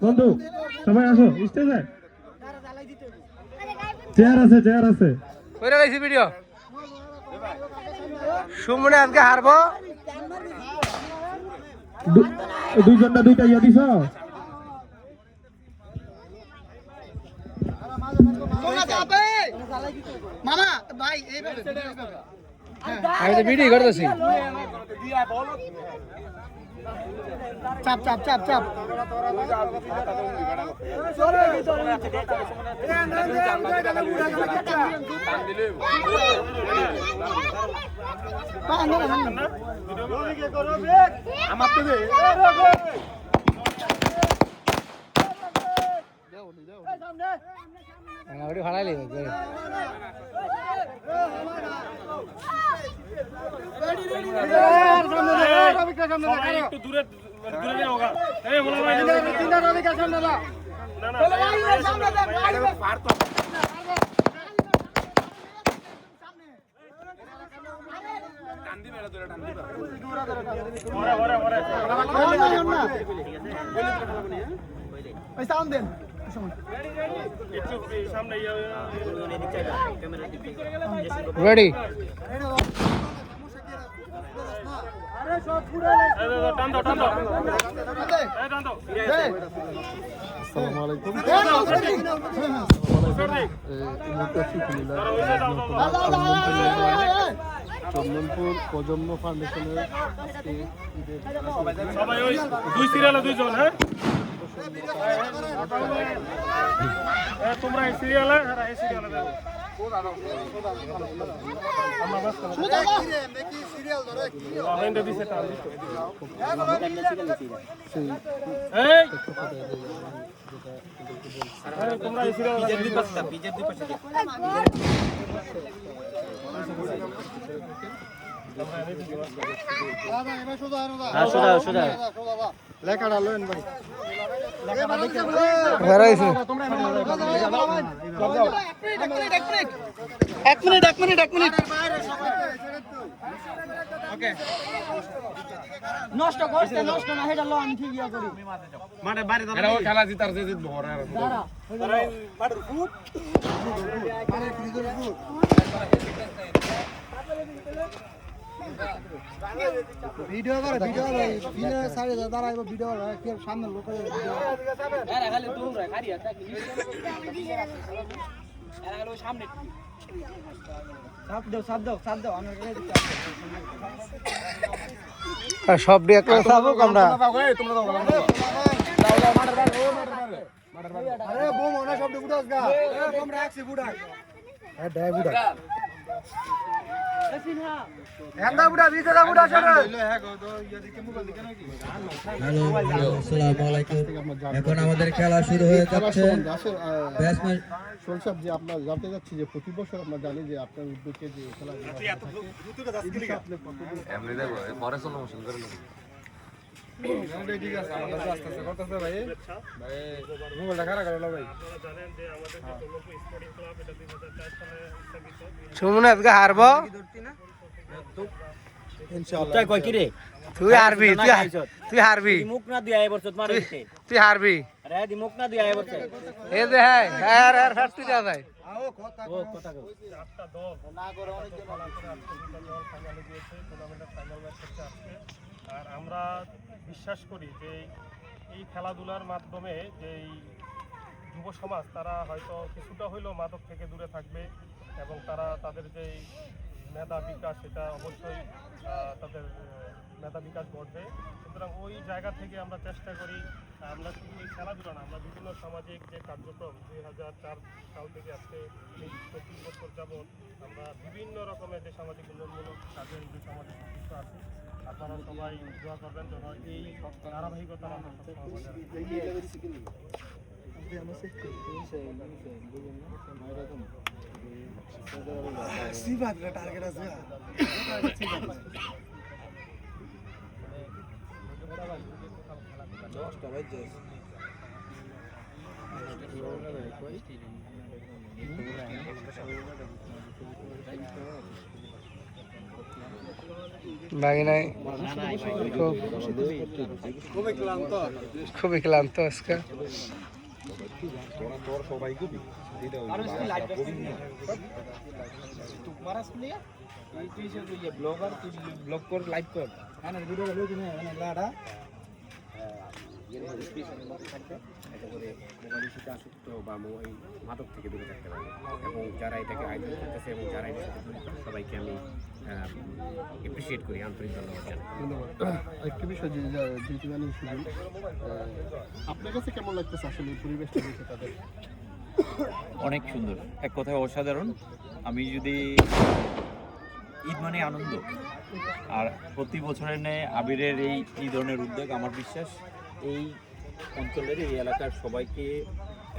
বন্ধু সবাই আসো স্টেজে। চেয়ার আছে, চেয়ার আছে। কইরা লাইছি ভিডিও। সুমনে আজকে হারবো। দুইজনটা দুইটা ইয়া দিছ। মামা ভাই এইভাবে আমি তো ভিডিও করতেছি। চাপ চাপ চাপ চাপ ফাড়াইলি একটু দূরে দূরে নিয়ে হোগা এই বলা ভাই তিনটা রবিকা সামনে দাও না না সামনে দাও টান্দি মেলা দূরে টান্দি ওরে ওরে ওরে ওই সাউন্ড দেন একটু সামনে রেডি আরে সব পুরো টান দাও টান দাও এই টান দাও আসসালামু আলাইকুম। চন্দনপুর প্রজন্ম ফাউন্ডেশনের সবাই ওই দুই সিরিয়ালে দুইজন হ্যাঁ তোমরা এই সিরিয়ালে আর এই সিরিয়ালে দেখো আমরা দিছে টান এই তোমরা এই সিরিয়ালে বিজেপি পাশে লেখাটা লইন ভাই এক মিনিট ওকে নষ্ট করতে নষ্ট না হেডা লো আমি ঠিক ইয়া করি মাঠে বাইরে দাঁড়া এরা খেলা জিতার যে জিতবো আর দাঁড়া মাঠের ফুট ভিডিও করে ভিডিও ভিডিও সাইডে দাঁড়াইবো ভিডিও কি সামনে লোক ভিডিও আরে খালি তোমরা খালি আছে কি আরে খালি সামনে সাপ দাও আমার কাছে দিতে আর সব দিয়ে একটা সাবো আমরা তোমরা দাও আরে বোম ওনা সব বুড়াস গা বোম রাখছি বুড়া হ্যাঁ ডাই বুড়া এন্দা বুড়া ভিতরে বুড়া সরে হ্যালো আসসালামু আলাইকুম। এখন আমাদের খেলা শুরু হয়ে যাচ্ছে। ব্যাটসম্যান সব যে আপনার জানতে যাচ্ছি যে প্রতি বছর আমরা জানি যে আপনার উদ্যোগে যে খেলা সুমনে আজকে হারবো। ইনশাআল্লাহ কই কি রে তুই হারবি তুই হারবি মুখ না দিয়া এবছর মারে দিতে তুই হারবি আরে দি মুখ না দিয়া এবছর এই যে হ্যাঁ আর আর ফার্স্ট যা যায় ও কথা কও চারটা দল না করে অনেক জন ফাইনালে গিয়েছে টুর্নামেন্টের ফাইনাল ম্যাচ হচ্ছে আজকে আর আমরা বিশ্বাস করি যে এই খেলাধুলার মাধ্যমে যে যুব সমাজ তারা হয়তো কিছুটা হইলেও মাদক থেকে দূরে থাকবে এবং তারা তাদের যে মেধা বিকাশ সেটা অবশ্যই তাদের মেধা বিকাশ ঘটবে। সুতরাং ওই জায়গা থেকে আমরা চেষ্টা করি আমরা শুধু এই খেলাধুলা না আমরা বিভিন্ন সামাজিক যে কার্যক্রম 2004 সাল থেকে আজকে এই 25 বছর যাবৎ আমরা বিভিন্ন রকমের যে সামাজিক উন্নয়নমূলক কাজের যে সামাজিক উদ্দেশ্য আছে আপনারা সবাই দোয়া করবেন যেন এই ধারাবাহিকতা আমরা সবসময় বজায় টার্গেট আছে বাকি নাই খুবই ক্লান্ত আজকে। আসক্ত বা মাদক থেকে দূরে থাকতে পারে এবং যারা এটাকে আয়োজন করতেছে এবং যারা এটার সাথে জড়িত সবাইকে আমি এপ্রিসিয়েট করি, আন্তরিক ধন্যবাদ জানাই। একটি বিষয় যেহেতু জানেন সুজন, আপনার কাছে কেমন লাগতেছে আসলে এই পরিবেশটা দেখে তাদের? অনেক সুন্দর, এক কথায় অসাধারণ। আমি যদি ঈদ মানে আনন্দ, আর প্রতি বছরের ন্যায় আবিরের এই ধরনের উদ্যোগ আমার বিশ্বাস এই অঞ্চলের এই এলাকার সবাইকে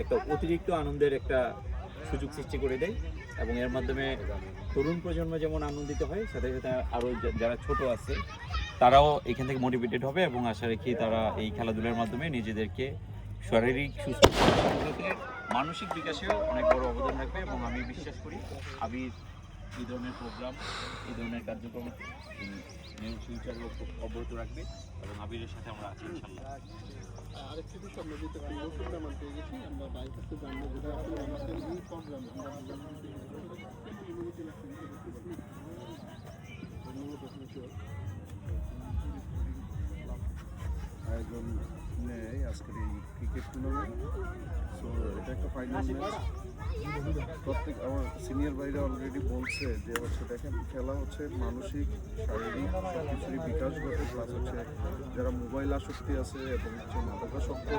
একটা অতিরিক্ত আনন্দের একটা সুযোগ সৃষ্টি করে দেয় এবং এর মাধ্যমে তরুণ প্রজন্ম যেমন আনন্দিত হয়, সাথে সাথে আরও যারা ছোট আছে তারাও এখান থেকে মোটিভেটেড হবে এবং আশা রাখি তারা এই খেলাধুলার মাধ্যমে নিজেদেরকে শারীরিক সুস্থতা, মানসিক বিকাশেও অনেক বড় অবদান রাখবে এবং আমি বিশ্বাস করি আবির এই ধরনের প্রোগ্রাম, এই ধরনের কার্যক্রম নিউ ফিউচারেও অব্যাহত রাখবে এবং আবিরের সাথে আমরা আছি ইনশাল্লাহ। আরেকটি বিষয় আমরা যেটা নতুন নামান পেয়ে গেছি, আমরা বাইক কাছে জানবো যেটা আসলে আমাদের এই প্রোগ্রাম আয়োজন নেয় আজকের এই ক্রিকেট টুর্নামেন্ট। সো এটা একটা ফাইনাল ম্যাচ। প্রত্যেক আমার সিনিয়র ভাইরা অলরেডি বলছে যে হচ্ছে দেখেন খেলা হচ্ছে মানসিক শারীরিক সব কিছুরই বিকাশ ঘটে, প্লাস হচ্ছে যারা মোবাইল আসক্তি আছে এবং হচ্ছে মাদকাসক্ত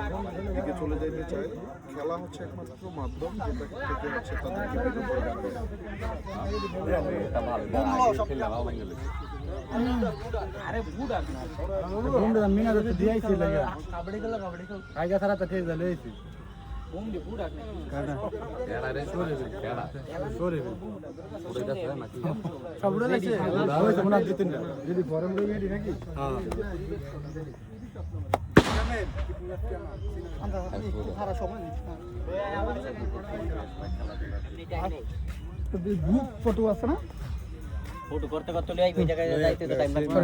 দিকে চলে যেতে চায়, খেলা হচ্ছে একমাত্র মাধ্যম যেটা থেকে হচ্ছে তাদেরকে বিরত রাখবে। ফটো আছে না? ফটো করতে করতে যাইতে টাইম লাগবে।